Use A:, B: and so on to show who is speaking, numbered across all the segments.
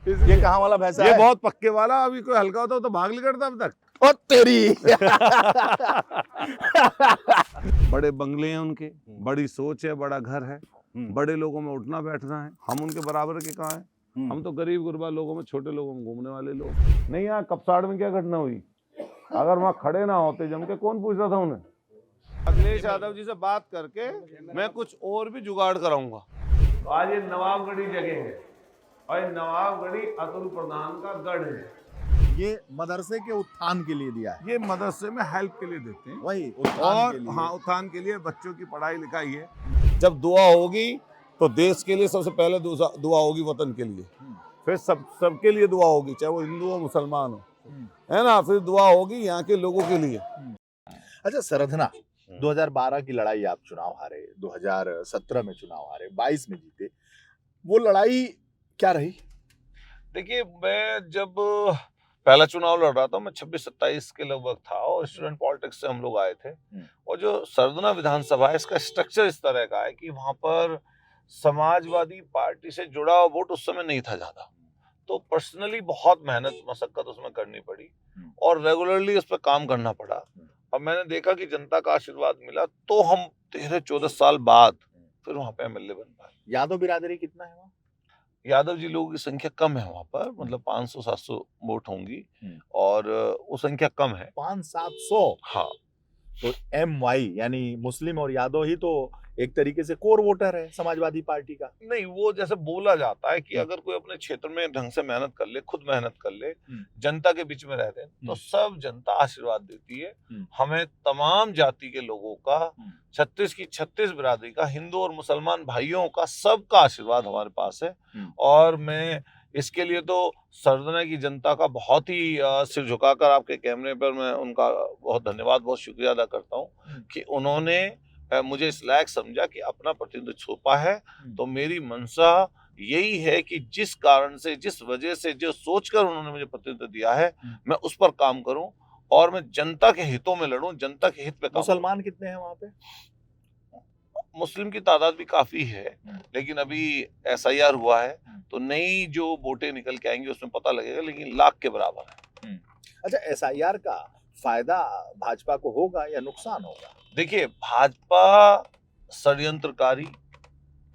A: ये कहाँ वाला भैंसा
B: ये
A: है?
B: बहुत पक्के वाला, अभी कोई हल्का होता तो भाग निकलता अब तक।
A: और तेरी
B: बड़े बंगले हैं उनके, बड़ी सोच है, बड़ा घर है, बड़े लोगों में उठना बैठना है। हम उनके बराबर के कहाँ हैं? हम तो गरीब गुरबा लोगों में, छोटे लोगों में घूमने वाले लोग। नहीं, यहाँ कपसाड़ में क्या घटना हुई, अगर वहाँ खड़े ना होते जम के, कौन पूछता था उन्हें? अखिलेश यादव जी से बात करके मैं कुछ और भी जुगाड़ कराऊंगा। आज ये नवाबगढ़ी जगह है और ये नवाबगढ़ी अतुल प्रधान का गढ़ है।
A: ये मदरसे के उत्थान के लिए दिया है।
B: ये मदरसे में हेल्प के लिए देते हैं,
A: वही उत्थान
B: और
A: के लिए।
B: हाँ, उत्थान के लिए, बच्चों की पढ़ाई लिखाई है। जब दुआ होगी तो देश के लिए सबसे पहले दुआ होगी, वतन के लिए, फिर सबके लिए दुआ होगी, चाहे वो हिंदू हो मुसलमान हो, है ना, फिर दुआ होगी यहाँ के लोगों के लिए।
A: अच्छा सरधना, 2012 की लड़ाई आप चुनाव हारे, 2017 में चुनाव हारे, 22 में जीते, वो लड़ाई क्या रही?
B: देखिए, मैं जब पहला चुनाव लड़ रहा था, मैं 26-27 के लगभग था, और स्टूडेंट पॉलिटिक्स से हम लोग आए थे। और जो सरधना विधानसभा है, इसका स्ट्रक्चर इस तरह का है कि वहां पर समाजवादी पार्टी से जुड़ा हुआ वोट उस समय नहीं था ज्यादा, तो पर्सनली बहुत मेहनत मशक्कत उसमें करनी पड़ी और रेगुलरली उस पर काम करना पड़ा। अब मैंने देखा कि जनता का आशीर्वाद मिला, तो हम 13-14 साल बाद फिर वहां पे एमएलए बन पाए।
A: यादव बिरादरी कितना है वहाँ?
B: यादव जी लोगों की संख्या कम है वहां पर, मतलब 500-700 वोट होंगी, और वो संख्या कम है।
A: 500-700?
B: हाँ,
A: तो MY यानी मुस्लिम और यादव ही तो एक तरीके से कोर वोटर है समाजवादी पार्टी का।
B: नहीं, वो जैसे बोला जाता है कि अगर कोई अपने क्षेत्र में ढंग से मेहनत कर ले, खुद मेहनत कर ले, जनता के बीच में रहते हैं, तो सब जनता आशीर्वाद देती है। हमें तमाम जाति के लोगों का, 36 की 36 बिरादरी का, हिंदू और मुसलमान भाइयों का, सबका आशीर्वाद हमारे पास है। और मैं इसके लिए तो सरधना की जनता का बहुत ही सिर झुकाकर आपके कैमरे पर मैं उनका बहुत धन्यवाद, बहुत शुक्रिया अदा करता हूँ कि उन्होंने मुझे इस लायक समझा कि अपना प्रतिनिधित्व छुपा है। तो मेरी मंशा यही है कि जिस कारण से, जिस वजह से, जो सोचकर उन्होंने मुझे प्रतिनिधित्व दिया है, मैं उस पर काम करूं और मैं जनता के हितों में लड़ूं, जनता के हित पे काम।
A: मुसलमान कितने हैं वहां पे?
B: मुस्लिम की तादाद भी काफी है, लेकिन अभी SIR हुआ है, तो नई जो वोटें निकल के आएंगी उसमें पता लगेगा, लेकिन लाख के बराबर है।
A: अच्छा, SIR का फायदा भाजपा को होगा या नुकसान होगा?
B: देखिए, भाजपा षड्यंत्रकारी,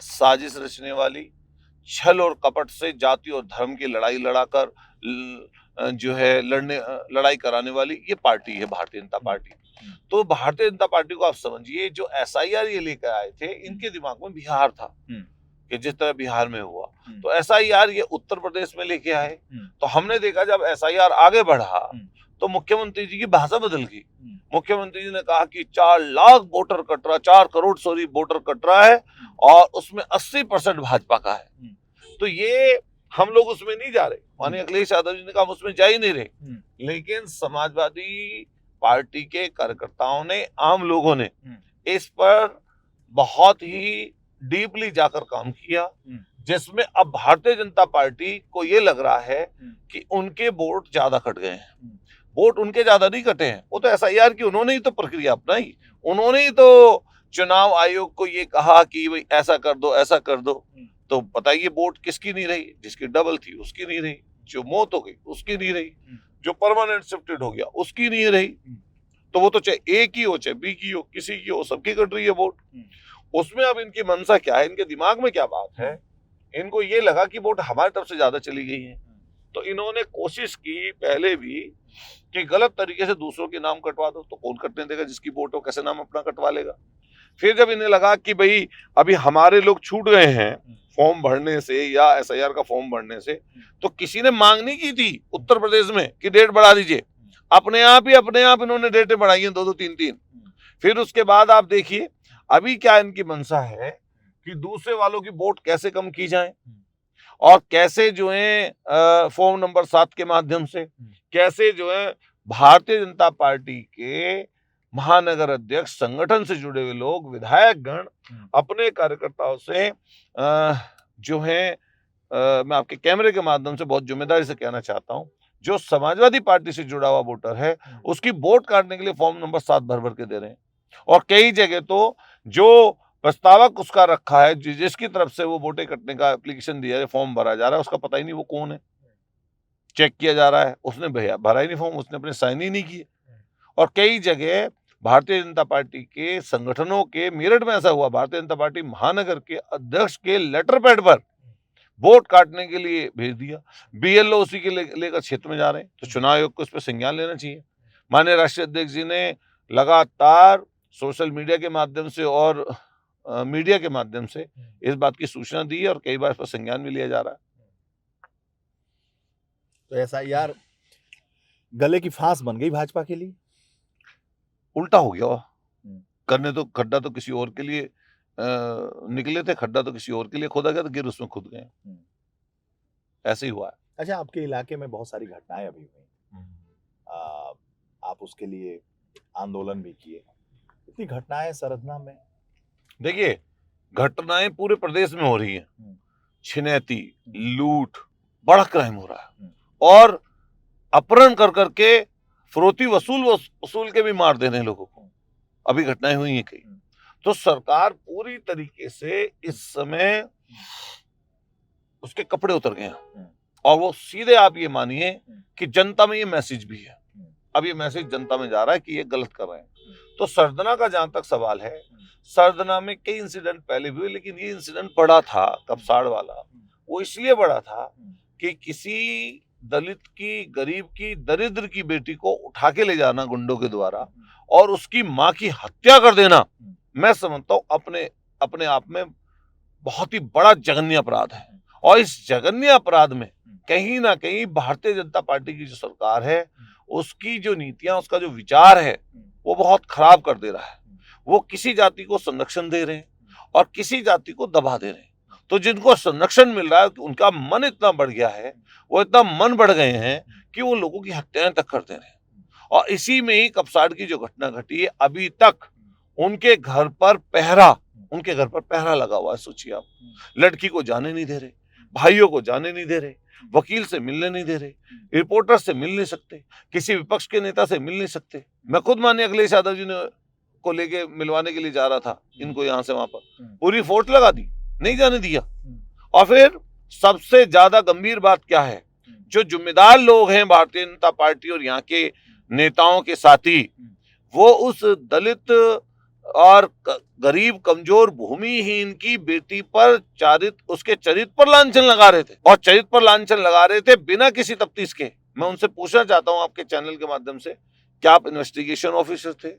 B: साजिश रचने वाली, छल और कपट से जाति और धर्म की लड़ाई लड़ाकर जो है लड़ाई कराने वाली ये पार्टी है भारतीय जनता पार्टी। तो भारतीय जनता पार्टी को आप समझिए, जो SIR ये लेकर आए थे, इनके दिमाग में बिहार था कि जिस तरह बिहार में हुआ, तो SIR ये उत्तर प्रदेश में लेके आए। तो हमने देखा जब SIR आगे बढ़ा तो मुख्यमंत्री जी की भाषा बदल गई। मुख्यमंत्री जी ने कहा कि 4 लाख वोटर कट रहा, 4 करोड़ वोटर कट रहा है, और उसमें 80% भाजपा का है। तो ये हम लोग उसमें नहीं जा रहे, माननीय अखिलेश यादव जी ने कहा उसमें जा ही नहीं रहे, लेकिन समाजवादी पार्टी के कार्यकर्ताओं ने, आम लोगों ने इस पर बहुत ही डीपली जाकर काम किया, जिसमें अब भारतीय जनता पार्टी को ये लग रहा है कि उनके वोट ज्यादा कट गए हैं। वोट उनके ज्यादा नहीं कटे हैं, वो तो SIR की उन्होंने ही तो प्रक्रिया अपनाई, उन्होंने ही तो चुनाव आयोग को ये कहा कि भाई ऐसा कर दो, ऐसा कर दो। तो बताइए, वोट किसकी नहीं रही? जिसकी डबल थी उसकी नहीं रही, जो मौत हो गई उसकी नहीं रही, जो परमानेंट शिफ्टेड हो गया उसकी नहीं रही। तो वो तो चाहे A की हो, चाहे B की हो, किसी की हो, सबकी कट रही है वोट। उसमें अब इनकी मंशा क्या है, इनके दिमाग में क्या बात है? इनको ये लगा कि वोट हमारी तरफ से ज्यादा चली गई है, तो इन्होंने कोशिश की पहले भी कि गलत तरीके से दूसरों के नाम कटवा दो, तो कौन कटने देगा? जिसकी वोट हो, कैसे नाम अपना कटवा लेगा? फिर जब इन्हें लगा कि भाई अभी हमारे लोग छूट गए हैं फॉर्म भरने से या SIR का फॉर्म भरने से, तो किसी ने मांग नहीं की थी उत्तर प्रदेश में कि डेट बढ़ा दीजिए, अपने आप इन्होंने डेटें बढ़ाई हैं, 2-2, 3-3। फिर उसके बाद आप देखिए अभी क्या इनकी मंशा है कि दूसरे वालों की वोट कैसे कम की जाए, और कैसे जो है फॉर्म नंबर 7 के माध्यम से कैसे जो है भारतीय जनता पार्टी के महानगर अध्यक्ष, संगठन से जुड़े हुए लोग, विधायक गण अपने कार्यकर्ताओं से जो है मैं आपके कैमरे के माध्यम से बहुत जिम्मेदारी से कहना चाहता हूं, जो समाजवादी पार्टी से जुड़ा हुआ वोटर है उसकी वोट काटने के लिए फॉर्म नंबर 7 भर भर के दे रहे हैं। और कई जगह तो जो प्रस्तावक उसका रखा है, जिसकी तरफ से वो वोटें कटने का एप्लीकेशन दिया है, फॉर्म भरा जा रहा है, उसका पता ही नहीं वो कौन है। चेक किया जा रहा है, उसने भरा ही नहीं फॉर्म, उसने अपने साइन ही नहीं किए। और कई जगह भारतीय जनता पार्टी के संगठनों के, मेरठ में ऐसा हुआ, भारतीय जनता पार्टी महानगर के अध्यक्ष के लेटर पैड पर वोट काटने के लिए भेज दिया। बीएलओ उसी के लेकर क्षेत्र में जा रहे हैं, तो चुनाव आयोग को इस पर संज्ञान लेना चाहिए। माननीय राष्ट्रीय अध्यक्ष जी ने लगातार सोशल मीडिया के माध्यम से और मीडिया के माध्यम से इस बात की सूचना दी है और कई बार इस पर संज्ञान भी लिया जा रहा है।
A: तो एसआईआर गले की फांस बन गई भाजपा के लिए।
B: उल्टा हो गया। करने तो खड्डा तो किसी और के लिए निकले थे, खड्डा तो किसी और के लिए खोदा गया, तो गिर उसमें खुद गए। ऐसे ही हुआ है।
A: अच्छा, आपके इलाके में बहुत सारी घटनाएं अभी हुई, आप उसके लिए आंदोलन भी किए, इतनी घटनाएं सरधना में।
B: देखिए, घटनाएं पूरे प्रदेश में हो रही हैं। छिनैती, लूट, बड़ा क्राइम हो रहा है, और अपहरण कर करके फिरौती वसूल के भी मार दे रहे हैं लोगों को। अभी घटनाएं हुई हैं कई। तो सरकार पूरी तरीके से इस समय उसके कपड़े उतर गए हैं, और वो सीधे, आप ये मानिए कि जनता में ये मैसेज भी है। अब ये मैसेज जनता में जा रहा है कि ये गलत कर रहे हैं। तो सरधना का जहां तक सवाल है, सरधना में कई इंसिडेंट पहले भी हुए, लेकिन ये इंसिडेंट बड़ा था, कपसाड़ वाला। वो इसलिए बड़ा था कि किसी दलित की, गरीब की, दरिद्र की बेटी को उठा के ले जाना गुंडों के द्वारा और उसकी मां की हत्या कर देना, मैं समझता हूं अपने आप में बहुत ही बड़ा जघन्य अपराध है। और इस जघन्य अपराध में कहीं ना कहीं भारतीय जनता पार्टी की जो सरकार है, उसकी जो नीतियां, उसका जो विचार है, वो बहुत खराब कर दे रहा है। वो किसी जाति को संरक्षण दे रहे हैं और किसी जाति को दबा दे रहे हैं। तो जिनको संरक्षण मिल रहा है, उनका मन इतना बढ़ गया है, वो इतना मन बढ़ गए हैं कि वो लोगों की हत्याएं तक कर दे रहे हैं। और इसी में ही कपसाड़ की जो घटना घटी है, अभी तक उनके घर पर पहरा लगा हुआ है। सोचिए आप, लड़की को जाने नहीं दे रहे, भाइयों को जाने नहीं दे रहे, वकील से मिलने नहीं दे रहे, रिपोर्टर से मिल नहीं सकते, किसी विपक्ष के नेता से मिल नहीं सकते। मैं खुद माननीय अखिलेश यादव जी ने को लेके मिलवाने के लिए जा रहा था इनको, यहां से वहां पर पूरी फोर्स लगा दी, नहीं जाने दिया। और फिर सबसे ज्यादा गंभीर बात क्या है, जो जिम्मेदार लोग हैं भारतीय जनता पार्टी और यहाँ के नेताओं के साथी, वो उस दलित और गरीब, कमजोर, भूमिहीन की बेटी पर उसके चरित्र पर लांछन लगा रहे थे, और चरित्र पर लांछन लगा रहे थे बिना किसी तफ्तीश के। मैं उनसे पूछना चाहता हूं आपके चैनल के माध्यम से, क्या आप इन्वेस्टिगेशन ऑफिसर थे?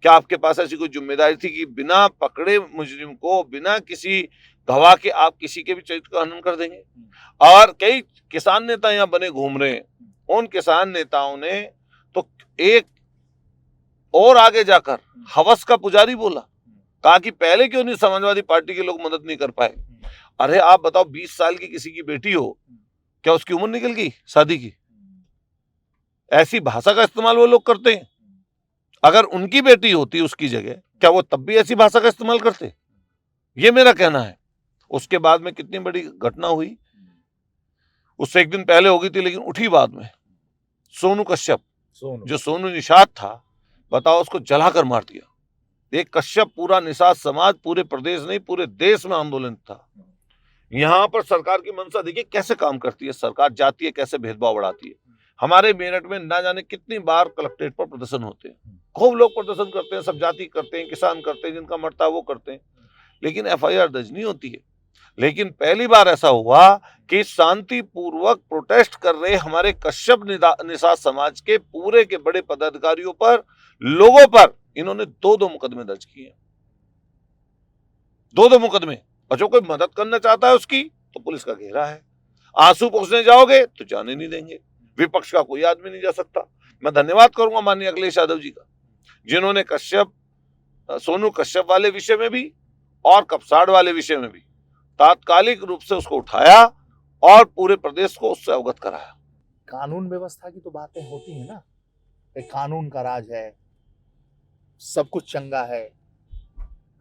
B: क्या आपके पास ऐसी कोई जिम्मेदारी थी कि बिना पकड़े मुजरिम को, बिना किसी गवाह के, आप किसी के भी चरित्र का हनन कर देंगे? और कई किसान नेता यहाँ बने घूम रहे हैं, उन किसान नेताओं ने तो एक और आगे जाकर हवस का पुजारी बोला, कहा कि पहले क्यों नहीं समाजवादी पार्टी के लोग मदद नहीं कर पाए। अरे आप बताओ, 20 साल की किसी की बेटी हो, क्या उसकी उम्र निकल गई शादी की? ऐसी भाषा का इस्तेमाल वो लोग करते हैं। अगर उनकी बेटी होती उसकी जगह, क्या वो तब भी ऐसी भाषा का इस्तेमाल करते? ये मेरा कहना है। उसके बाद में कितनी बड़ी घटना हुई, उससे एक दिन पहले हो गई थी, लेकिन उठी बाद में। सोनू कश्यप, जो सोनू निषाद था, बताओ, उसको जलाकर मार दिया। एक कश्यप, पूरा निषाद समाज, पूरे प्रदेश नहीं पूरे देश में आंदोलन था। यहां पर सरकार की मंशा देखिए कैसे काम करती है। सरकार जाती है, कैसे भेदभाव बढ़ाती है। हमारे मेरठ में ना जाने कितनी बार कलेक्ट्रेट पर प्रदर्शन होते हैं, खूब लोग प्रदर्शन करते हैं, सब जाति करते हैं, किसान करते हैं, जिनका मरता है वो करते हैं, लेकिन एफआईआर दर्ज नहीं होती है। लेकिन पहली बार ऐसा हुआ कि शांतिपूर्वक प्रोटेस्ट कर रहे हमारे कश्यप निषाद समाज के पूरे के बड़े पदाधिकारियों पर, लोगों पर, इन्होंने 2-2 मुकदमे दर्ज किए। 2-2 मुकदमे। और जो कोई मदद करना चाहता है उसकी, तो पुलिस का घेरा है। आंसू पोंछने जाओगे तो जाने नहीं देंगे। विपक्ष का कोई आदमी नहीं जा सकता। मैं धन्यवाद करूंगा माननीय अखिलेश यादव जी का, जिन्होंने सोनू कश्यप वाले विषय में भी और कपसाड़ वाले विषय में भी तात्कालिक रूप से उसको उठाया और पूरे प्रदेश को उससे अवगत कराया।
A: कानून व्यवस्था की तो बातें होती है ना, एक कानून का राज है, सब कुछ चंगा है,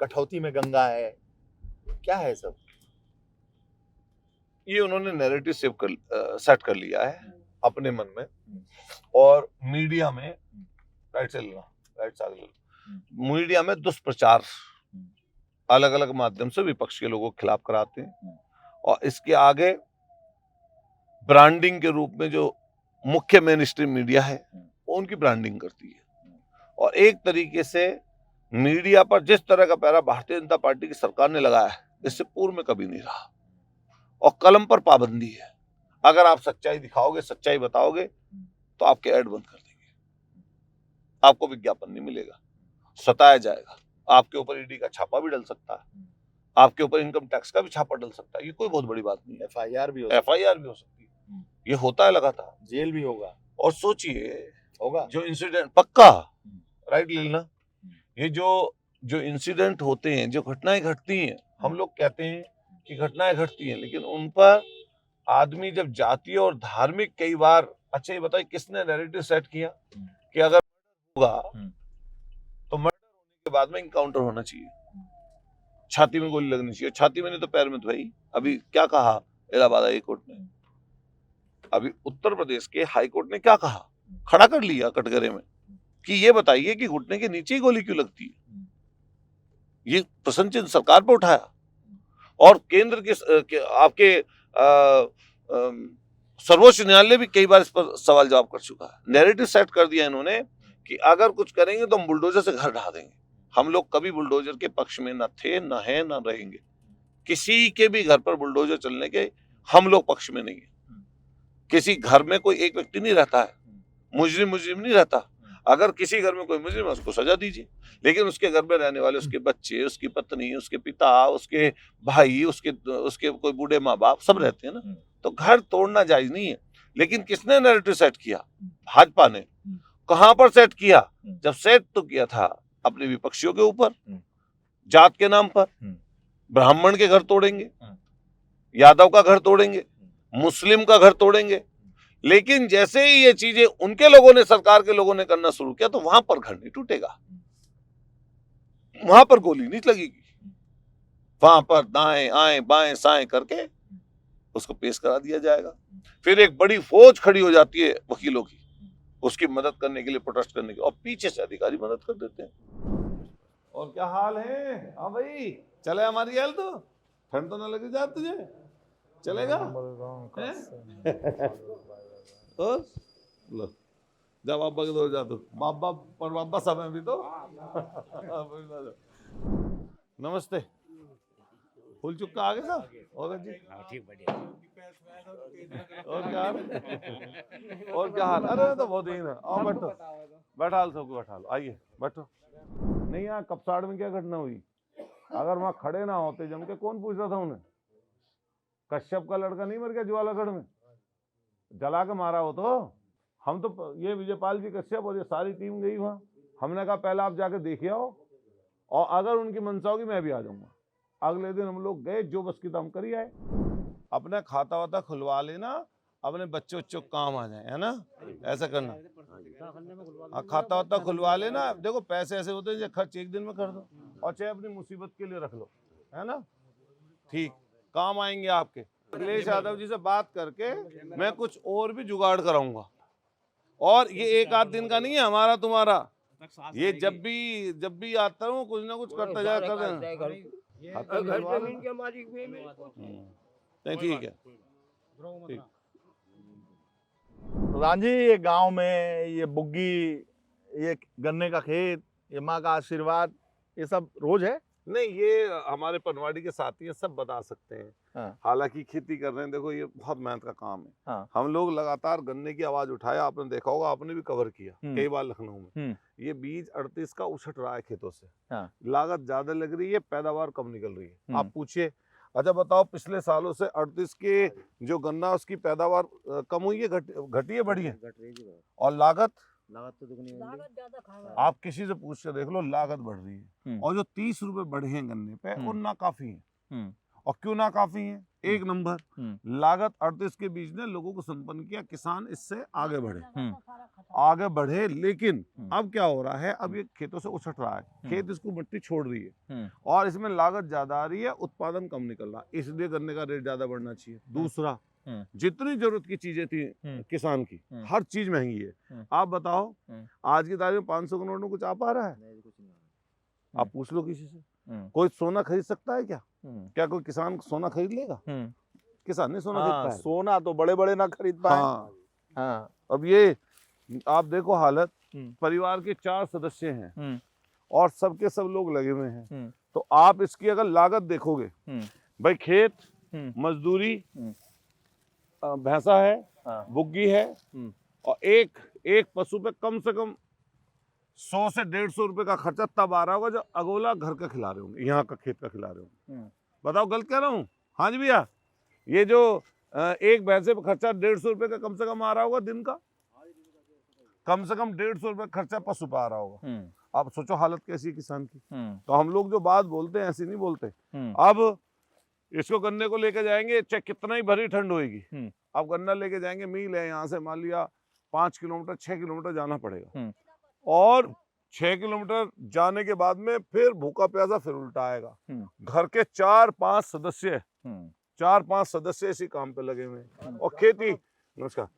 A: कठौती में गंगा है, क्या है सब?
B: ये उन्होंने नैरेटिव सेट कर लिया है अपने मन में, और मीडिया में मीडिया में दुष्प्रचार अलग अलग माध्यम से विपक्ष के लोगों के खिलाफ कराते हैं, और इसके आगे ब्रांडिंग के रूप में जो मुख्य मेन स्ट्रीम मीडिया है वो उनकी ब्रांडिंग करती है। और एक तरीके से मीडिया पर जिस तरह का पहरा भारतीय जनता पार्टी की सरकार ने लगाया है, इससे पूर्व में कभी नहीं रहा। और कलम पर पाबंदी है, अगर आप सच्चाई दिखाओगे, सच्चाई बताओगे, तो आपके ऐड बंद कर देंगे, आपको विज्ञापन नहीं मिलेगा, सताया जाएगा, आपके ऊपर ईडी का छापा भी डल सकता है, आपके ऊपर इनकम टैक्स का भी छापा डल सकता है। ये कोई बहुत बड़ी बात नहीं है।
A: FIR भी
B: हो सकती है, ये होता है लगातार,
A: जेल भी होगा।
B: और सोचिए
A: होगा
B: जो इंसिडेंट पक्का राइट लेना, ये जो इंसिडेंट होते हैं, जो घटनाएं घटती हैं, हम लोग कहते हैं कि घटनाएं घटती हैं, लेकिन उन पर आदमी जब जातीय और धार्मिक कई बार, अच्छा ये बताइए किसने नैरेटिव सेट किया कि अगर होगा तो मर्डर होने के बाद में इनकाउंटर होना चाहिए, छाती में गोली लगनी चाहिए, छाती में नहीं तो पैर में। तो भाई अभी क्या कहा इलाहाबाद हाई कोर्ट ने, अभी उत्तर प्रदेश के हाई कोर्ट ने क्या कहा, खड़ा कर लिया कटघरे में कि ये बताइए कि घुटने के नीचे ही गोली क्यों लगती है। ये प्रश्न चिन्ह सरकार पर उठाया और केंद्र के आपके सर्वोच्च न्यायालय भी कई बार इस पर सवाल जवाब कर चुका है। नैरेटिव सेट कर दिया इन्होंने कि अगर कुछ करेंगे तो हम बुलडोजर से घर ढा देंगे। हम लोग कभी बुलडोजर के पक्ष में न थे, न है, न रहेंगे। किसी के भी घर पर बुलडोजर चलने के हम लोग पक्ष में नहीं है। किसी घर में कोई एक व्यक्ति नहीं रहता है, मुजरिम नहीं रहता। अगर किसी घर में कोई मुजरिम है उसको सजा दीजिए, लेकिन उसके घर में रहने वाले उसके बच्चे, उसकी पत्नी, उसके पिता, उसके भाई, उसके कोई बूढ़े माँ बाप सब रहते हैं ना, तो घर तोड़ना जायज नहीं है। लेकिन किसने नैरेटिव सेट किया? भाजपा ने। कहां पर सेट किया? जब सेट तो किया था अपने विपक्षियों के ऊपर, जात के नाम पर। ब्राह्मण के घर तोड़ेंगे, यादव का घर तोड़ेंगे, मुस्लिम का घर तोड़ेंगे। लेकिन जैसे ही ये चीजें उनके लोगों ने, सरकार के लोगों ने करना शुरू किया, तो वहां पर घर नहीं टूटेगा, वहां पर गोली नहीं लगेगी, वहां पर दाएं आए बाएं साएं करके उसको पेश करा दिया जाएगा। फिर एक बड़ी फौज खड़ी हो जाती है वकीलों की, उसकी मदद करने के लिए, प्रोटेस्ट करने के लिए, और पीछे से अधिकारी मदद कर देते हैं। और क्या हाल है? हाँ भाई, चले हमारी हेल्थ, तो ठंड तो ना लगे जा तुझे, चलेगा? और लो जा बाबा के दौर जा, तू बाबा पर बाबा समय भी तो। नमस्ते, फूल चुक्का आगे साहब होगा जी।
C: ठीक, बढ़िया।
B: और क्या हाल? और क्या हाल? अरे तो बहुत ही ना, आओ बैठो, बैठा हाल सबको, बैठा लो, आइए बैठो। नहीं यहाँ कपसाड़ में क्या घटना हुई? अगर वहाँ खड़े ना होते जम के, कौन पूछ रहा था उन्हें? कश्यप का लड़का नहीं मर गया ज्वालागढ़ में, जला के मारा हो तो। हम तो ये विजयपाल जी कश्यप और ये सारी टीम गई वहाँ, हमने कहा पहले आप जाके देखिए आओ, और अगर उनकी मंशा होगी मैं भी आ जाऊंगा। अगले दिन हम लोग गए, जो बस की दम करी आए। अपना खाता वाता खुलवा लेना, अपने बच्चों काम आ जाए, है ना? ऐसा करना, खाता वाता खुलवा लेना। देखो पैसे ऐसे होते हैं जो खर्च एक दिन में कर दो, और चाहे अपनी मुसीबत के लिए रख लो, है ना? ठीक, काम आएंगे आपके। अखिलेश यादव जी से बात करके मैं कुछ और भी जुगाड़ कराऊंगा, और ये एक आध दिन का नहीं है हमारा तुम्हारा, ये जब भी आता हूँ कुछ ना कुछ करता जाया कर देना।
C: जमीन के मालिक भी
B: नहीं, ठीक है, ठीक।
A: प्रधान जी, ये गांव में ये बुग्गी, ये गन्ने का खेत, ये माँ का आशीर्वाद, ये सब रोज है?
B: नहीं, ये हमारे पनवाड़ी के साथी हैं, सब बता सकते हैं।
A: हाँ।
B: हालांकि खेती कर रहे हैं, देखो ये बहुत मेहनत का काम है।
A: हाँ।
B: हम लोग लगातार गन्ने की आवाज उठाया, आपने देखा होगा, आपने भी कवर किया कई बार लखनऊ में। ये बीज 38 का उछट रहा है खेतों से। हाँ। लागत ज्यादा लग रही है, पैदावार कम निकल रही है। आप पूछिए, अच्छा बताओ, पिछले सालों से 38 के जो गन्ना, उसकी पैदावार कम हुई है, घटी है, बढ़ी है? और लागत तो दुगनी है। आप किसी से पूछ के देख लो, लागत बढ़ रही है। और जो 30 रुपए बढ़े हैं गन्ने पे, वो नाकाफी है। और क्यों नाकाफी है? एक नंबर, लागत 38 के बीज ने लोगों को संपन्न किया, किसान इससे आगे बढ़े। लेकिन अब क्या हो रहा है? अब ये खेतों से उछट रहा है, खेत इसको मिट्टी छोड़ रही है, और इसमें लागत ज्यादा आ रही है, उत्पादन कम निकल रहा है, इसलिए गन्ने का रेट ज्यादा बढ़ना चाहिए। दूसरा, जितनी जरूरत की चीजें थी किसान की, हर चीज महंगी है। आप बताओ, आज की तारीख में 500 के नोट में कुछ आ पा रहा है? आप पूछ लो किसी से। कोई सोना खरीद सकता है क्या? क्या कोई किसान सोना खरीद लेगा? किसान नहीं सोना
A: हाँ,
B: खरीद पाया।
A: सोना तो बड़े बड़े ना खरीद पाए।
B: हाँ,
A: हाँ।
B: अब ये आप देखो हालत,
A: हम्म।
B: परिवार के 4 सदस्य हैं
A: हम्म।
B: और सबके सब लोग लगे हुए हैं।
A: हम्म।
B: तो आप इसकी अगर लागत देखोगे,
A: हम्म।
B: भाई खेत,
A: हम्म।
B: मजदूरी,
A: हम्म।
B: भैंसा है,
A: हाँ।
B: बुग्गी है,
A: हम्म।
B: और एक पशु पे कम से कम 100 से 150 रुपए का खर्चा तब आ रहा होगा जब अगोला घर का खिला रहे होंगे, यहाँ का खेत का खिला रहे होंगे।
A: हम्म।
B: बताओ गलत कह रहा हूँ? हाँ जी भैया, ये जो एक भैंसे पे खर्चा 150 रुपए का कम से कम आ रहा होगा दिन का, कम से कम 150 रुपए खर्चा पशु पे आ रहा होगा।
A: हम्म।
B: आप सोचो हालत कैसी है किसान की।
A: हम्म।
B: तो हम लोग जो बात बोलते हैं ऐसी नहीं बोलते।
A: हम्म।
B: अब इसको गन्ने को लेके जाएंगे, चाहे कितना ही भरी ठंड होगी,
A: हम्म।
B: अब गन्ना लेके जाएंगे, मील है यहाँ से मान लिया 5 किलोमीटर 6 किलोमीटर जाना पड़ेगा,
A: हम्म।
B: और 6 किलोमीटर जाने के बाद में फिर भूखा प्यासा फिर उल्टा आएगा। घर के 4-5 सदस्य 4-5 सदस्य इसी काम पे लगे हुए हैं। और खेती, नमस्कार,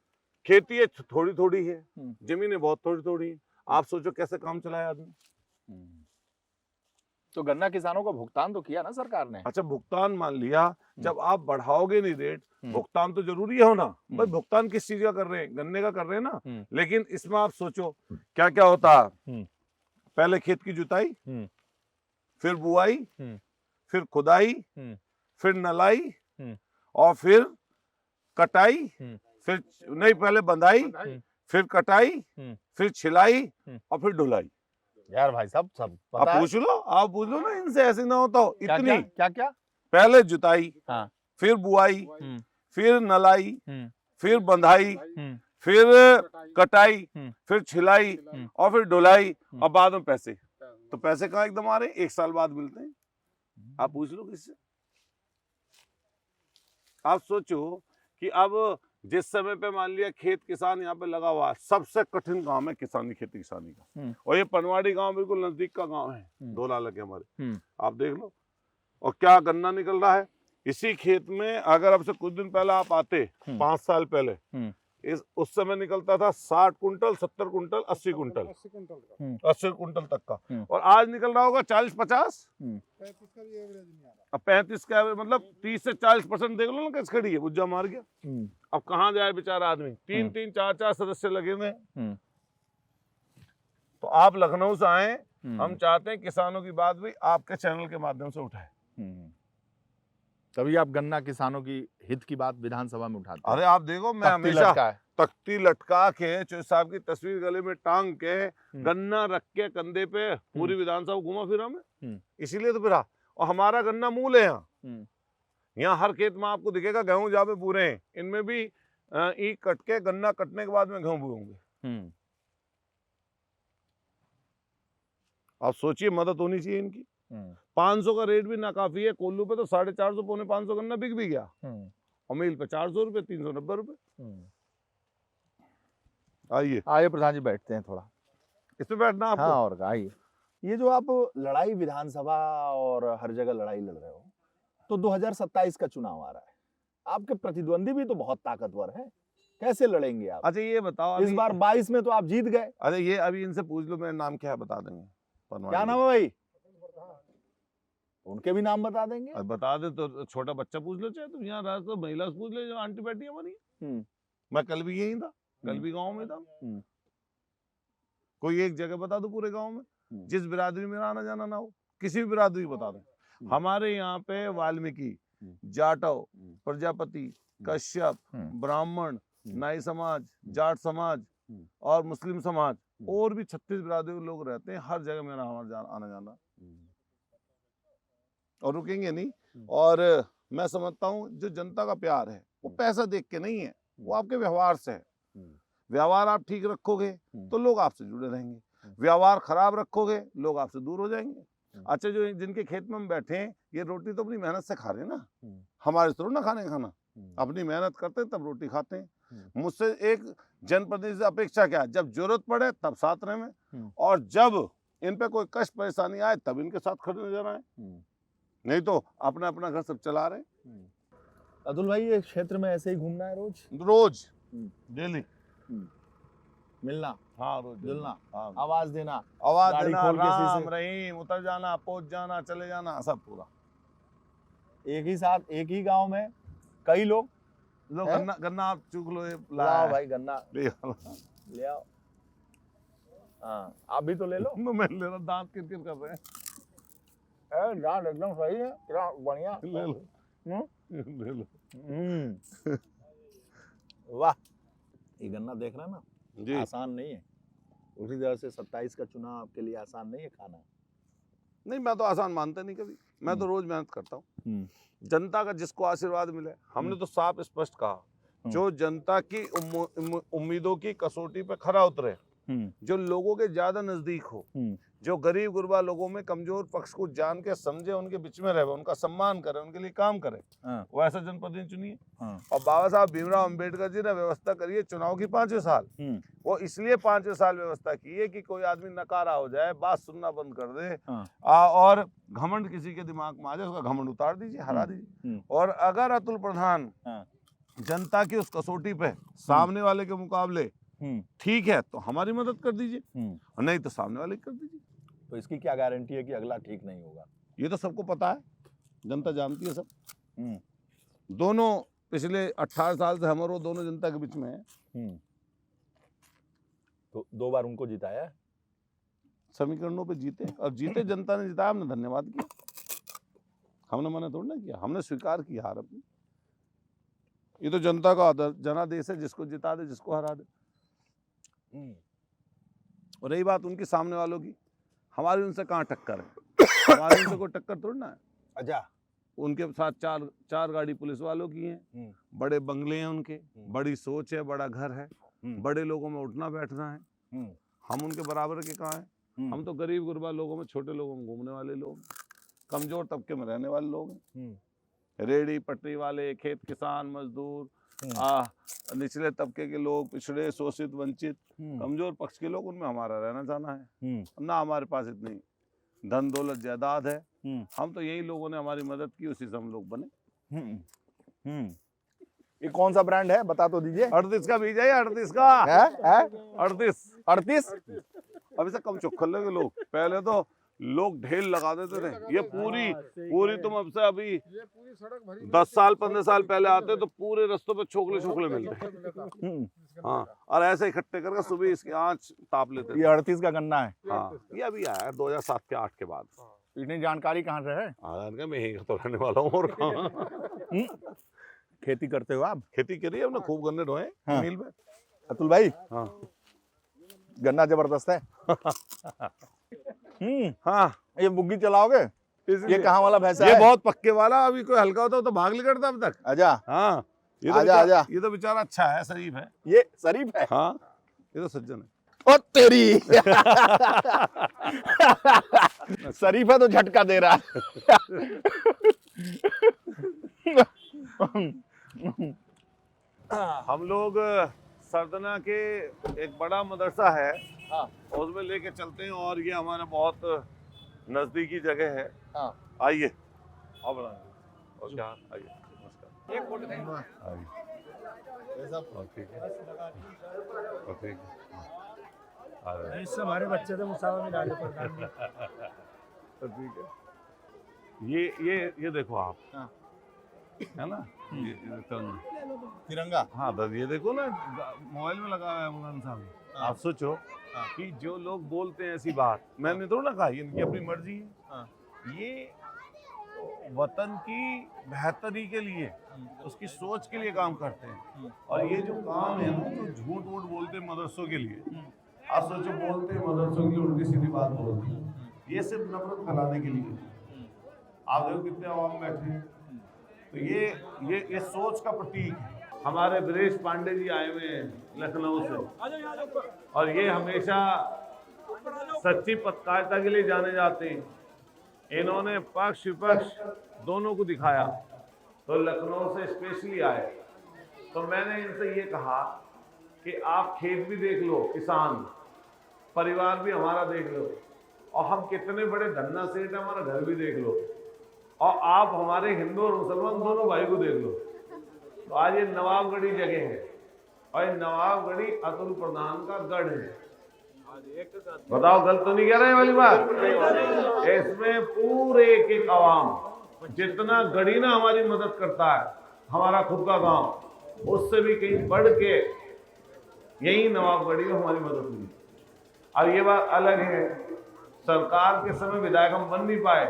B: खेती है थोड़ी थोड़ी है, जमीनें बहुत थोड़ी थोड़ी है। आप सोचो कैसे काम चलाए आदमी।
A: तो गन्ना किसानों का भुगतान तो किया ना सरकार ने।
B: अच्छा, भुगतान मान लिया, जब आप बढ़ाओगे नहीं रेट, भुगतान तो जरूरी है होना। भाई भुगतान किस चीज का कर रहे हैं? गन्ने का कर रहे हैं ना। लेकिन इसमें आप सोचो क्या क्या होता है। पहले खेत की जुताई, फिर बुआई, फिर खुदाई, फिर नलाई, और फिर कटाई, फिर नहीं पहले बंधाई, फिर कटाई, फिर छिलाई, और फिर ढुलाई।
A: यार भाई साहब सब
B: आप
A: पता है।
B: पूछ लो ना इनसे, ऐसे ना होता हो
A: क्या
B: इतनी।
A: क्या क्या?
B: पहले जुताई,
A: हाँ।
B: फिर बुआई, फिर नलाई, फिर बंधाई,
A: हम्म।
B: फिर कटाई, फिर छिलाई, और फिर ढुलाई, और बाद में पैसे। तो पैसे कहाँ एकदम आ रहे हैं? 1 साल बाद मिलते हैं। आप पूछ लो किससे। आप सोचो कि अब जिस समय पे मान लिया खेत किसान यहाँ पे लगा हुआ है, सबसे कठिन काम है किसानी, खेती किसानी का। और ये पनवाड़ी गांव बिल्कुल नजदीक का गांव है, 2 लाल के हमारे। आप देख लो, और क्या गन्ना निकल रहा है इसी खेत में। अगर अब से कुछ दिन पहले आप आते, 5 साल पहले, उस समय निकलता था 60 कुंटल, 70 कुंटल, 80 कुंटल, 80 कुंटल तक का। और आज निकल रहा होगा 40-50। अब 35 का मतलब 30 से 40% देख लो ना कैसे खड़ी है, बुज्जा मार गया। अब कहाँ जाए बेचारा आदमी, 3-3, 4-4 सदस्य लगे हुए हैं। तो आप लखनऊ से आए, हम चाहते हैं किसानों की बात भी आपके चैनल के माध्यम से उठाए।
A: तभी आप गन्ना किसानों की हित की बात विधानसभा में उठाते हैं।
B: अरे आप देखो, मैं हमेशा तख्ती लटका के चौधरी साहब की तस्वीर गले में टांग के, गन्ना रख के कंधे पे पूरी विधानसभा घुमा फिरा मैं, इसीलिए तो फिरा। और हमारा गन्ना मूल है यहाँ हर खेत में आपको दिखेगा गेहूं जहाँ पे पूरे हैं, इनमें भी ईख कट के, गन्ना कटने के बाद में गेहूं बोएंगे। आप सोचिए, मदद होनी चाहिए इनकी। 500 का रेट भी ना काफी है। कोल्लू पे तो 450 पौने 500 गन्ना बिक भी गया, और मील पे 400 रुपए, 390 रुपए। आइए
A: प्रधान जी, बैठते हैं थोड़ा।
B: इसमें बैठना आपको।
A: हाँ, और आइए। ये जो आप लड़ाई विधानसभा और हर जगह लड़ाई लड़ रहे हो, तो 2027 का चुनाव आ रहा है, आपके प्रतिद्वंदी भी तो बहुत ताकतवर है, कैसे लड़ेंगे आप?
B: अच्छा ये बताओ,
A: इस बार 22 में तो आप जीत गए।
B: अरे ये अभी इनसे पूछ लो मेरा नाम क्या है, बता देंगे।
A: क्या नाम है भाई? उनके भी नाम बता देंगे।
B: बता दे तो छोटा बच्चा पूछ लो, चाहे तुम यहाँ तो महिला से पूछ लो जो आंटी बैठी है हमारी। मैं कल भी यही था, कल भी गांव में था। कोई एक जगह बता दो पूरे गांव में जिस बिरादरी में आना जाना ना हो, किसी भी बिरादरी बता दें। हमारे यहाँ पे वाल्मीकि, जाटव, प्रजापति, कश्यप, ब्राह्मण, नाई समाज, जाट समाज और मुस्लिम समाज और भी 36 बिरादरी के लोग रहते हैं। हर जगह मेरा आना जाना, और रुकेंगे नहीं। और मैं समझता हूँ जो जनता का प्यार है वो पैसा देख के नहीं है, वो आपके व्यवहार से है। व्यवहार आप ठीक रखोगे तो लोग आपसे जुड़े रहेंगे, व्यवहार खराब रखोगे लोग आपसे दूर हो जाएंगे। अच्छा, जो जिनके खेत में हम बैठे हैं, ये रोटी तो अपनी मेहनत से खा रहे हैं ना, हमारे थोड़ा ना खाने खाना, अपनी मेहनत करते हैं तब रोटी खाते हैं। मुझसे एक जनप्रतिनिधि से अपेक्षा क्या, जब जरूरत पड़े तब साथ रहे में, और जब इन पे कोई कष्ट परेशानी आए तब इनके साथ खड़े नजर आए, नहीं तो अपना अपना घर सब चला रहे।
A: अतुल भाई, ये क्षेत्र में ऐसे ही घूमना है
B: रोज डेली
A: मिलना,
B: हाँ रोज
A: जुलना,
B: हाँ,
A: आवाज देना,
B: राम रहीम, उतर जाना, पहुंच जाना, चले जाना, सब पूरा
A: एक ही साथ, एक ही गांव में कई लोग
B: लो
A: हैं?
B: गन्ना गन्ना आप चूक लो, ये
A: लाओ भाई गन्ना
B: ले आओ।
A: ले आओ। हाँ आप भी तो ले लो।
B: मैं ले रहा, दांत किरकिर कर रहे हैं।
A: दांत एकदम सही है, क्या बढ़िया।
B: ले लो
A: हम्म?
B: ले लो
A: वाह, ये गन्ना देख रहे हैं ना,
B: जी।
A: आसान नहीं है। उसी तरह से 27 का चुनाव आपके लिए आसान नहीं है खाना।
B: नहीं, मैं तो आसान मानता नहीं कभी, मैं तो रोज मेहनत करता हूँ। जनता का जिसको आशीर्वाद मिले, हमने तो साफ स्पष्ट कहा, जो जनता की उम्मीदों की कसौटी पे खरा उतरे, जो लोगों के ज्यादा नजदीक हो, जो गरीब गुरबा लोगों में कमजोर पक्ष को जान के समझे, उनके बीच में रहे, उनका सम्मान करे, उनके लिए काम करे, वो ऐसा जनप्रतिनिधि चुनिए। और बाबा साहब भीमराव अंबेडकर जी ने व्यवस्था करी है चुनाव की 5वें साल। वो इसलिए 5वें साल व्यवस्था की है कि कोई आदमी नकारा हो जाए, बात सुनना बंद कर दे, और घमंड किसी के दिमाग में आ जाए, उसका घमंड उतार दीजिए, हरा दीजिए। और अगर अतुल प्रधान जनता की उस कसौटी पे सामने वाले के मुकाबले ठीक है तो हमारी मदद कर दीजिए, और नहीं तो सामने वाले की कर दीजिए।
A: तो इसकी क्या गारंटी है कि अगला ठीक नहीं होगा?
B: ये तो सबको पता है, जनता जानती है सब। दोनों पिछले 18 साल से हम और वो दोनों जनता के बीच में है।
A: तो 2 बार उनको जिताया है।
B: समीकरणों पे जीते, और जीते जनता ने जिताया, हमने धन्यवाद किया, हमने मना थोड़ा ना किया, हमने स्वीकार की हार अपनी। ये तो जनता का जनादेश है, जिसको जिता दे, जिसको हरा दे। और रही बात उनकी सामने वालों की, हमारी उनसे कहाँ टक्कर है? हमारी उनसे कोई टक्कर थोड़ी ना है।
A: अच्छा,
B: उनके साथ चार गाड़ी पुलिस वालों की हैं, बड़े बंगले हैं उनके, बड़ी सोच है, बड़ा घर है, बड़े लोगों में उठना बैठना है। हम उनके बराबर के कहाँ हैं? हम तो गरीब गुरबा लोगों में, छोटे लोगों में घूमने वाले लोग, कमजोर तबके में रहने वाले लोग हैं। रेड़ी पटरी वाले, खेत किसान, मजदूर, निचले तबके के लोग, पिछड़े, शोषित, वंचित, कमजोर पक्ष के लोग, उनमें हमारा रहना जाना है। ना हमारे पास इतनी धन दौलत जायदाद है, हम तो यही लोगों ने हमारी मदद की, उसी से हम लोग बने।
A: ये कौन सा ब्रांड है, बता तो दीजिए।
B: 38 का बीज है, 38 का
A: है
B: 38। अब इसे कम चुप कर लेंगे लोग, पहले तो लोग ढेल लगा देते थे। ये पूरी तुम अब से अभी 10 साल 15 साल पहले आते तो पूरे रास्तों पे छोकले मिलते। हाँ, और ऐसे इकट्ठे करके सुबह इसकी आंच ताप लेते।
A: ये 38 का गन्ना है।
B: हाँ, ये अभी आया 2007 के 8 के बाद।
A: इतनी जानकारी कहाँ से है?
B: मैं यहीं का तो रहने वाला हूँ, और कहाँ।
A: खेती करते हो आप?
B: खेती करी है हमने, खूब गन्ने ढोए मील में।
A: अतुल भाई,
B: हाँ,
A: गन्ना जबरदस्त है।
B: हाँ,
A: ये बुग्गी चलाओगे? ये कहाँ वाला भैंसा
B: ये
A: है?
B: बहुत पक्के वाला, अभी कोई हल्का होता तो भाग निकलता अब तक।
A: आजा।
B: हाँ,
A: आजा।
B: ये तो बेचारा अच्छा है, शरीफ है।
A: ये शरीफ है।
B: हाँ, ये तो सज्जन है।
A: ओ तेरी। शरीफ है तो झटका दे रहा
B: हम लोग सरदना के एक बड़ा मदरसा है,
A: हाँ,
B: उसमें लेके चलते हैं, और ये हमारा बहुत नजदीकी जगह है।
A: हाँ।
B: आइए, और क्या, आइए, नमस्कार।
C: एक फोटो देंगे।
B: आइए, ठीक है, ठीक है।
C: इससे हमारे बच्चे थे मुसावा में डाले पर
B: तो ठीक है। ये देखो आप, है ना, ये
A: तिरंगा।
B: हाँ, तो ये देखो ना, मोबाइल में लगा हुआ है मौलाना साहब। आप सोचो कि जो लोग बोलते हैं ऐसी बात, मैंने तो ना कहा, इनकी अपनी मर्जी है, ये वतन की बेहतरी के लिए, उसकी सोच के लिए काम करते हैं। और ये जो काम है ना, जो झूठ वूठ बोलते हैं मदरसों के लिए, आप सोचो, बोलते हैं मदरसों के लिए, उल्टी सीधी बात बोलते हैं, ये सिर्फ नफरत फैलाने के लिए। आप देखो कितने आवाम बैठे हैं, तो ये सोच का प्रतीक है। हमारे ब्रिजेश पांडे जी आए हुए हैं लखनऊ से, और ये हमेशा सच्ची पत्रकारिता के लिए जाने जाते हैं। इन्होंने पक्ष विपक्ष दोनों को दिखाया, तो लखनऊ से स्पेशली आए। तो मैंने इनसे ये कहा कि आप खेत भी देख लो, किसान परिवार भी हमारा देख लो, और हम कितने बड़े धन्ना सेठ, हमारा घर भी देख लो, और आप हमारे हिंदू और मुसलमान दोनों भाई को देख लो। तो आज ये नवाबगढ़ी जगह है, और ये नवाबगढ़ी अतुल प्रधान का गढ़ है। बताओ, गलत तो नहीं कह रहे हैं वाली बात? इसमें पूरे एक आवाम, जितना गढ़ी ना हमारी मदद करता है, हमारा खुद का गांव, उससे भी कहीं बढ़ के यही नवाबगढ़ी में हमारी मदद हुई। अब ये बात अलग है, सरकार के समय विधायक हम बन नहीं पाए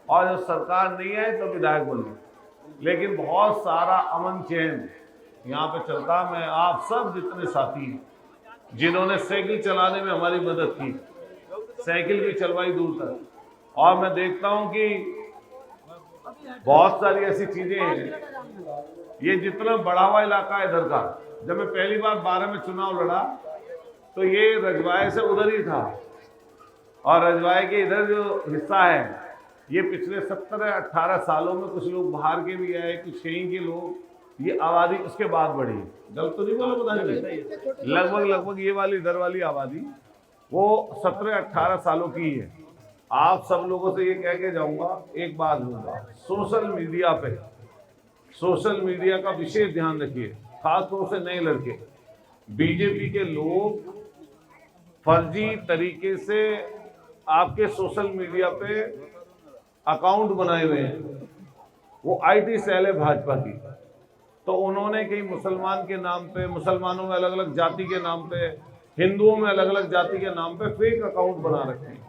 B: और जब सरकार नहीं आई तो विधायक बने, लेकिन बहुत सारा अमन चैन यहाँ पे चलता। मैं आप सब जितने साथी हैं जिन्होंने साइकिल चलाने में हमारी मदद की, साइकिल भी चलवाई दूर तक, और मैं देखता हूँ कि बहुत सारी ऐसी चीजें हैं। ये जितना बढ़ा हुआ इलाका है इधर का, जब मैं पहली बार 12 में चुनाव लड़ा तो ये रजवाए से उधर ही था, और रजवाए के इधर जो हिस्सा है ये पिछले 17-18 सालों में कुछ लोग बाहर के भी आए, कुछ यहीं के लोग, ये आबादी उसके बाद बढ़ी। गलत तो नहीं बोला, पता नहीं, लगभग ये वाली इधर वाली आबादी वो 17-18 सालों की है। आप सब लोगों से ये कह के जाऊंगा, एक बात लूंगा, सोशल मीडिया का विशेष ध्यान रखिए, खासतौर से नए लड़के। बीजेपी के लोग फर्जी तरीके से आपके सोशल मीडिया पे अकाउंट बनाए हुए हैं, वो आईटी सेल है भाजपा की, तो उन्होंने कहीं मुसलमान के नाम पे, मुसलमानों में अलग अलग जाति के नाम पे, हिंदुओं में अलग अलग जाति के नाम पे फेक अकाउंट बना रखे हैं,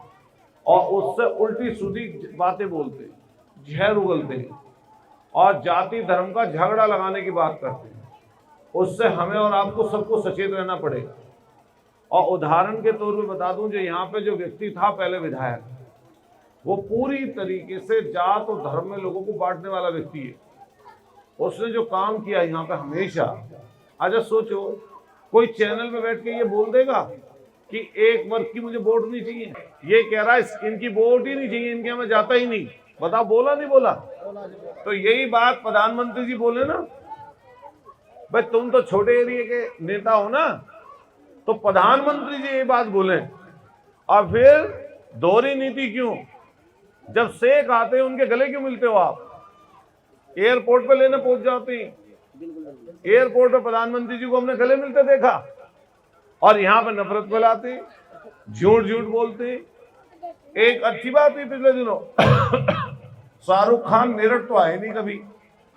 B: और उससे उल्टी सीधी बातें बोलते हैं, जहर उगलते हैं और जाति धर्म का झगड़ा लगाने की बात करते हैं। उससे हमें और आपको सबको सचेत रहना पड़ेगा। और उदाहरण के तौर पे बता दूं, जो यहाँ पे जो व्यक्ति था पहले विधायक, वो पूरी तरीके से जात और धर्म में लोगों को बांटने वाला व्यक्ति है। उसने जो काम किया यहाँ पे हमेशा, अच्छा सोचो, कोई चैनल पे बैठ के ये बोल देगा कि एक वर्ग की मुझे वोट नहीं चाहिए, ये कह रहा है इनकी वोट ही नहीं चाहिए, इनके में जाता ही नहीं, बताओ बोला नहीं बोला? तो यही बात प्रधानमंत्री जी बोले ना, भाई तुम तो छोटे एरिया के नेता हो ना, तो प्रधानमंत्री जी ये बात बोले, और फिर दोहरी नीति क्यों? जब शेख आते हैं उनके गले क्यों मिलते हो आप? एयरपोर्ट पे लेने पहुंच जाते हैं, एयरपोर्ट पे प्रधानमंत्री जी को हमने गले मिलते देखा, और यहाँ पे नफरत फैलाते, झूठ बोलते। एक अच्छी बात हुई पिछले दिनों, शाहरुख खान मेरठ तो आए नहीं कभी,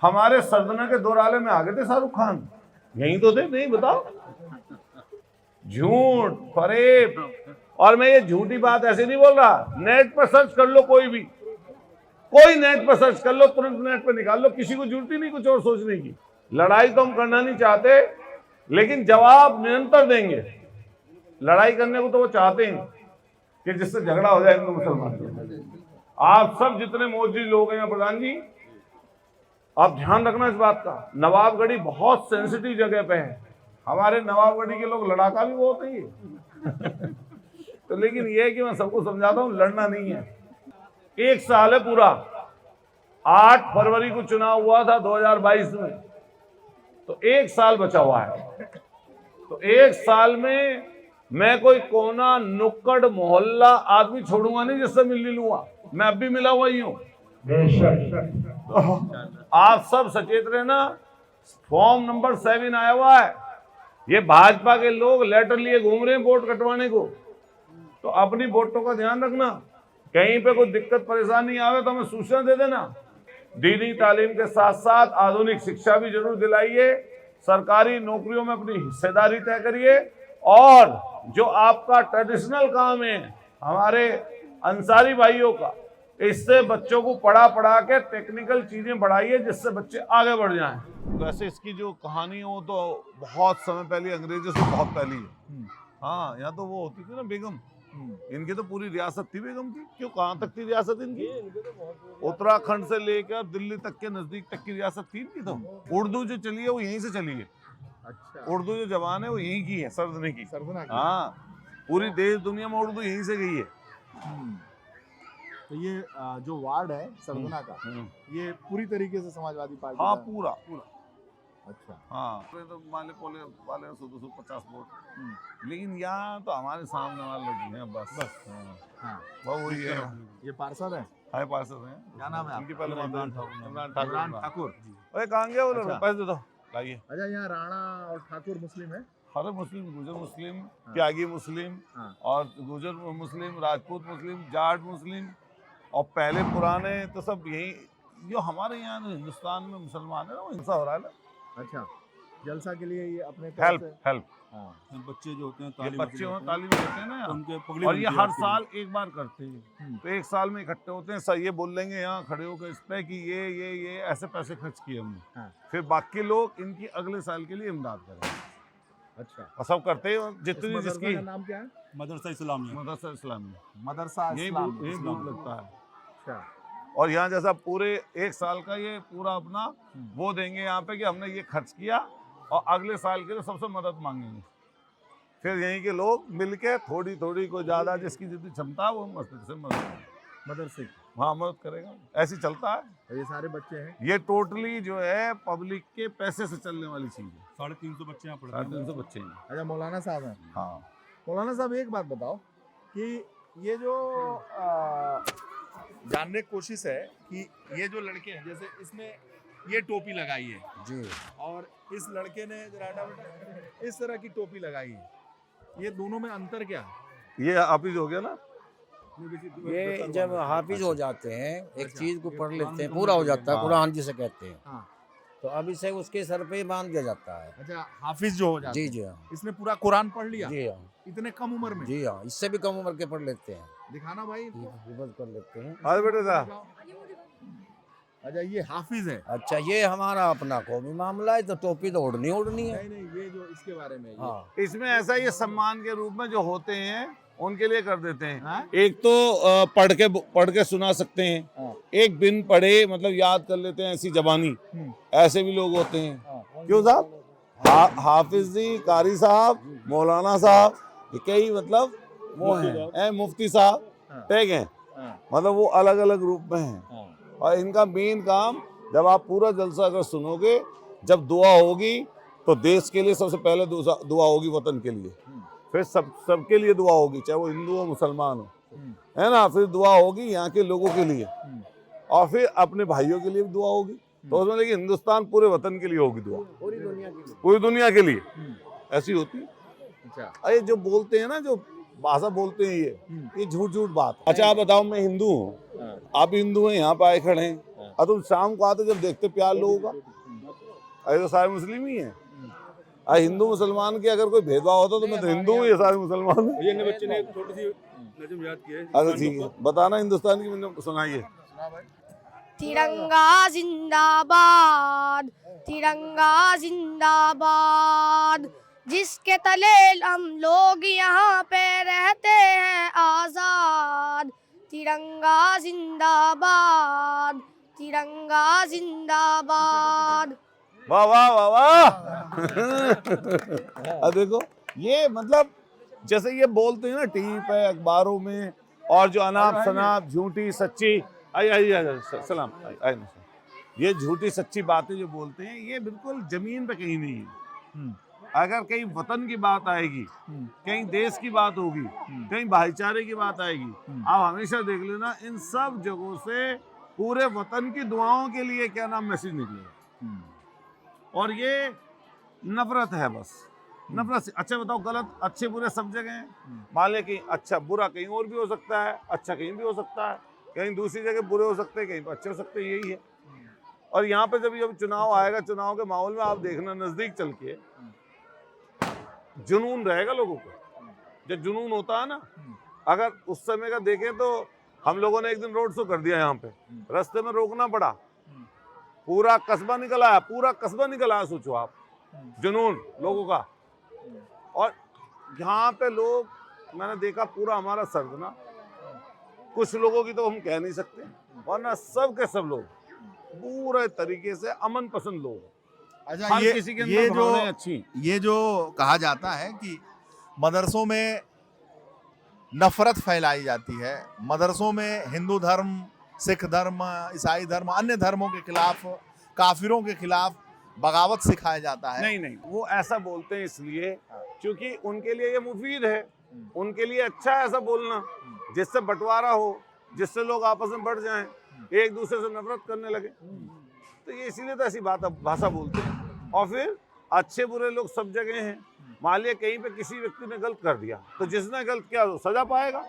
B: हमारे सरदना के दोराले में आ गए थे शाहरुख खान, यहीं तो थे, नहीं बताओ? झूठ फरेब। और मैं ये झूठी बात ऐसे नहीं बोल रहा, नेट पर सर्च कर लो, कोई नेट पर सर्च कर लो, तुरंत नेट पर निकाल लो, किसी को जरूरत ही नहीं कुछ और सोचने की। लड़ाई तो हम करना नहीं चाहते, लेकिन जवाब निरंतर देंगे। लड़ाई करने को तो वो चाहते हैं कि जिससे झगड़ा हो जाए हिंदू मुसलमान। आप सब जितने मौजूद लोग हैं प्रधान जी, आप ध्यान रखना इस बात का, नवाबगढ़ी बहुत सेंसिटिव जगह पे है। हमारे नवाबगढ़ी के लोग लड़ाका भी बहुत है तो लेकिन ये है कि मैं सबको समझाता हूँ, लड़ना नहीं है। 1 साल है पूरा, 8 फरवरी को चुनाव हुआ था 2022 में, तो 1 साल बचा हुआ है। तो 1 साल में मैं कोई कोना नुक्कड़ मोहल्ला आदमी छोड़ूंगा नहीं जिससे मिल लूंगा, मैं अब भी मिला हुआ ही हूं। तो आप सब सचेत रहना। फॉर्म नंबर 7 आया हुआ है, ये भाजपा के लोग लेटर लिए घूम रहे हैं वोट कटवाने को, तो अपनी वोटों का ध्यान रखना, कहीं पे कोई दिक्कत परेशानी आवे तो हमें सूचना दे देना। दीनी तालीम के साथ साथ आधुनिक शिक्षा भी जरूर दिलाइए, सरकारी नौकरियों में अपनी हिस्सेदारी तय करिए, और जो आपका ट्रेडिशनल काम है हमारे अंसारी भाइयों का, इससे बच्चों को पढ़ा के टेक्निकल चीजें बढ़ाइए जिससे बच्चे आगे बढ़ जाएं। वैसे इसकी जो कहानी हो तो बहुत समय पहले, अंग्रेजों से बहुत पहले है। हाँ, यहाँ तो वो होती थी ना बेगम, इनकी तो पूरी रियासत थी बेगम की। क्यों, कहाँ तक थी रियासत इनकी? उत्तराखंड से लेकर दिल्ली तक के नजदीक तक की रियासत थी इनकी। तो उर्दू जो चली है वो यहीं से चली है। अच्छा, उर्दू जो जबान है वो यहीं की है, सरदने की। हाँ, पूरी देश दुनिया में उर्दू यहीं से गई है।
A: तो ये जो वार्ड है सरदना का, ये पूरी तरीके से समाजवादी पार्टी?
B: हाँ, पूरा।
A: अच्छा,
B: हाँ, तो मान ले पोले वाले 100-250 वोट, लेकिन यहाँ तो हमारे सामने वाले लोग हैं बस। हाँ, वो वही है।
A: ये पार्षद है?
B: हाय, पार्षद हैं।
A: क्या नाम है
B: इनकी पहले इमरान ठाकुर।
A: अरे
B: कहाँ गया वो लोग?
A: अच्छा।
B: पैसे दे दो, लाइए।
A: अच्छा, यहाँ राणा और ठाकुर मुस्लिम है?
B: हर मुस्लिम, गुजर मुस्लिम, त्यागी मुस्लिम, और गुजर मुस्लिम, राजपूत मुस्लिम, जाट मुस्लिम, और पहले पुराने तो सब जो हमारे यहाँ हिंदुस्तान में मुसलमान है ना, वो हिंसा हो रहा है ना।
A: अच्छा, जलसा के लिए ये अपने
B: हेल्प
A: हाँ।
C: बच्चे जो होते हैं
B: ये बच्चे हो तालीम लेते हैं ना,
C: उनके पगड़ी
B: और ये
C: बनती है
B: हर
C: आपके
B: साल एक बार करते हैं। तो एक साल में इकट्ठे होते हैं, सर ये बोल लेंगे यहाँ खड़े होकर इस पे कि ये ऐसे पैसे खर्च किए हमने,
A: हाँ।
B: फिर बाकी लोग इनकी अगले साल के लिए इमदाद करें।
A: अच्छा,
B: और सब करते हैं
A: इस
B: जितनी
A: मदरसा
B: जिसकी
A: का नाम क्या है?
C: मदरसा इस्लामिया।
B: मदरसा इस्लामी,
A: मदरसा
B: यही
A: इस्लामी।
B: बूथ लगता है।
A: अच्छा,
B: और यहाँ जैसा पूरे एक साल का ये पूरा अपना वो देंगे यहाँ पे कि हमने ये खर्च किया, और अगले साल के लिए सबसे मदद मांगेंगे। फिर यहीं के लोग मिलके थोड़ी थोड़ी को ज्यादा जिसकी जितनी क्षमता है वो मस्जिद से मदद करेगा,
A: मदरसे
B: वहाँ मदद करेगा। ऐसे चलता है।
A: और ये सारे बच्चे हैं?
B: ये टोटली जो है पब्लिक के पैसे से चलने वाली चीज है।
C: 350 बच्चे यहाँ पढ़ते हैं।
B: 350 बच्चे हैं।
A: अच्छा, मौलाना साहब हैं।
B: हाँ,
A: मौलाना साहब एक बात बताओ कि ये जो जानने की कोशिश है कि ये जो लड़के हैं, जैसे इसने ये टोपी लगाई है
D: जी,
A: और इस लड़के ने जरा हटा बेटा, इस तरह की टोपी लगाई है, ये दोनों में अंतर क्या है?
B: ये हाफिज हो गया ना।
D: ये जब हाफिज हो जाते हैं, एक
A: अच्छा,
D: चीज को
C: ये
D: पढ़
C: कुरान
D: लेते हैं,
C: को
D: पूरा हो
C: समझ
D: जाता है,
B: हाँ।
D: कुरान जिसे कहते हैं,
A: हाँ।
D: तो अब इसे उसके सर पे बांध दिया जाता है।
A: अच्छा, हाफिज जो हो जाते
D: जी
A: हैं,
D: जी हाँ,
A: इसने पूरा कुरान पढ़ लिया
D: जी हाँ,
A: इतने कम उम्र में?
D: जी हाँ, इससे भी कम उम्र के पढ़ लेते हैं,
A: दिखाना भाई इसको।
D: हिफज कर लेते हैं।
B: अरे बेटे साहब,
A: अच्छा, ये हाफिज है?
D: अच्छा, ये हमारा अपना कौमी मामला है, तो टोपी तो ओढ़नी ओढ़नी है।
A: नहीं नहीं, ये जो इसके बारे में ये।
D: हाँ,
B: इसमें ऐसा ये सम्मान के रूप में जो होते हैं उनके लिए कर देते हैं।
A: हाँ?
B: एक तो पढ़ के सुना सकते हैं,
A: हाँ।
B: एक बिन पढ़े मतलब याद कर लेते हैं, ऐसी जबानी, ऐसे भी लोग होते हैं।
A: हाँ।
B: क्यों साहब? हाफिज जी, कारी साहब, मौलाना साहब, ये कई मतलब वो हैं, मुफ्ती साहब
A: हाँ।
B: टैग हैं,
A: हाँ।
B: मतलब वो अलग अलग रूप में हैं।
A: हाँ।
B: और इनका मेन काम, जब आप पूरा जलसा अगर सुनोगे, जब दुआ होगी तो देश के लिए सबसे पहले दुआ होगी, वतन के लिए, फिर सबके लिए दुआ होगी, चाहे वो हिंदू हो मुसलमान हो, है ना, फिर दुआ होगी यहाँ के लोगों के लिए, और फिर अपने भाइयों के लिए भी दुआ होगी। तो उसमें लेकिन हिंदुस्तान पूरे वतन के लिए होगी दुआ,
D: पूरी दुनिया के लिए।
B: पूरी दुनिया के लिए ऐसी होती है।
A: अच्छा,
B: अरे जो बोलते हैं ना, जो भाषा बोलते हैं ये झूठ झूठ बात। अच्छा आप बताओ, मैं हिंदू हूँ, आप भी हिंदू हैं, यहाँ पे आए खड़े हैं, और तुम शाम को आते जब देखते प्यार लोगों का, अरे तो सारे मुस्लिम ही हैं। हिंदू मुसलमान के अगर कोई भेदभाव होता तो मैं तो हिंदू हूँ, ये सारे मुसलमान हैं।
C: ये बच्चे ने एक छोटी सी नज़म याद की है।
B: अच्छा ठीक है, बताना हिंदुस्तान की, मैंने सुनाइए।
E: तिरंगा जिंदाबाद, तिरंगा जिंदाबाद, जिसके तले हम लोग यहाँ पे रहते हैं आजाद। तिरंगा जिंदाबाद, तिरंगा जिंदाबाद।
B: वाह वाह वाह वाह। अब देखो, ये मतलब जैसे ये बोलते हैं ना टीवी पे, अखबारों में, और जो अनाप शनाप झूठी सच्ची, आइए सलाम, ये झूठी सच्ची बातें जो बोलते हैं, ये बिल्कुल जमीन पे कहीं नहीं है। अगर कहीं वतन की बात आएगी, कहीं देश की बात होगी, कहीं भाईचारे की बात आएगी, आप हमेशा देख लेना इन सब जगहों से पूरे वतन की दुआओं के लिए क्या नाम मैसेज निकलेगा। और ये नफरत है, बस नफरत से। अच्छा बताओ, गलत अच्छे बुरे सब जगह हैं, मान लें कि अच्छा बुरा कहीं और भी हो सकता है, अच्छा कहीं भी हो सकता है, कहीं दूसरी जगह बुरे हो सकते हैं, कहीं पर अच्छे हो सकते हैं, यही है। और यहाँ पे जब चुनाव आएगा, चुनाव के माहौल में आप देखना, नजदीक चल के जुनून रहेगा लोगों को। जब जुनून होता है ना, अगर उस समय का देखें तो हम लोगों ने एक दिन रोड शो कर दिया यहाँ पे, रास्ते में रोकना पड़ा, पूरा कस्बा निकल आया, पूरा कस्बा निकल आया, सोचो आप, जुनून लोगों का। और यहाँ पे लोग, मैंने देखा पूरा हमारा सर्दना, कुछ लोगों की तो हम कह नहीं सकते, वरना सब के सब लोग पूरे तरीके से अमन पसंद लोग।
A: अच्छा,
B: हर किसी के अंदर भावनाएं अच्छी।
A: ये जो कहा जाता है कि मदरसों में नफरत फैलाई जाती है, मदरसों में हिंदू धर्म, सिख धर्म, ईसाई धर्म, अन्य धर्मों के खिलाफ, काफिरों के खिलाफ बगावत सिखाया जाता है।
B: नहीं नहीं, वो ऐसा बोलते हैं इसलिए क्योंकि उनके लिए ये मुफीद है, उनके लिए अच्छा है ऐसा बोलना, जिससे बंटवारा हो, जिससे लोग आपस में बढ़ जाएं, एक दूसरे से नफरत करने लगे, तो ये इसीलिए तो ऐसी भाषा बोलते हैं। और फिर अच्छे बुरे लोग सब जगह हैं, मान लिया कहीं पे किसी व्यक्ति ने गलत कर दिया, तो जिसने गलत किया वो सजा पाएगा,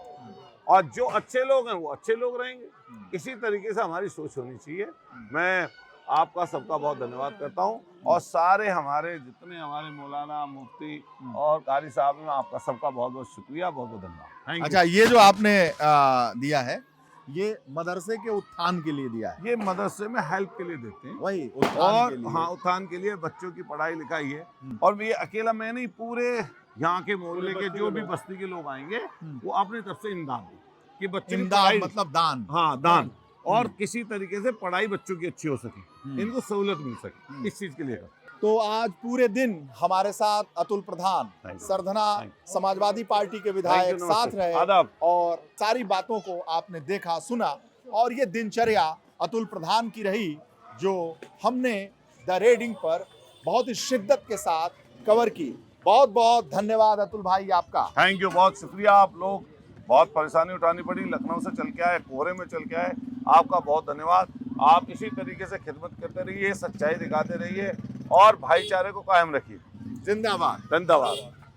B: और जो अच्छे लोग हैं वो अच्छे लोग रहेंगे। इसी तरीके से हमारी सोच होनी चाहिए। मैं आपका सबका बहुत धन्यवाद करता हूँ और सारे हमारे जितने हमारे मौलाना मुफ्ती और कारी साहब हैं, आपका सबका बहुत बहुत शुक्रिया, बहुत बहुत धन्यवाद। Thank you.
A: अच्छा, ये जो आपने दिया है ये मदरसे के उत्थान के लिए दिया है।
B: ये मदरसे में हेल्प के लिए देते हैं
A: वही उत्थान
B: और
A: के लिए।
B: हाँ, उत्थान के लिए बच्चों की पढ़ाई लिखाई है। और ये अकेला मैं नहीं, पूरे यहाँ के मोहल्ले के जो भी बस्ती के लोग आएंगे वो अपनी तरफ से इमदाद दें कि बच्चे की
A: इमदाद
B: पढ़ाई,
A: मतलब दान।
B: हाँ दान, और किसी तरीके से पढ़ाई बच्चों की अच्छी हो सके, इनको सहूलत मिल सके, इस चीज के लिए।
A: तो आज पूरे दिन हमारे साथ अतुल प्रधान,
B: Thank you.
A: Sardhana
B: Thank you.
A: Samajwadi party के
B: Thank
A: विधायक
B: you,
A: साथ
B: नमस्ते।
A: रहे
B: आदाब।
A: और सारी बातों को आपने देखा सुना और ये दिनचर्या अतुल प्रधान की रही जो हमने द रेडिंग पर बहुत ही शिद्दत के साथ कवर की। बहुत बहुत धन्यवाद अतुल भाई आपका।
B: थैंक यू, बहुत शुक्रिया। आप लोग बहुत परेशानी उठानी पड़ी, लखनऊ से चल के आए, कोहरे में चल के आए, आपका बहुत धन्यवाद। आप इसी तरीके से खिदमत करते रहिए, सच्चाई दिखाते रहिए और भाईचारे को कायम रखिए।
A: जिंदाबाद।
B: धन्यवाद।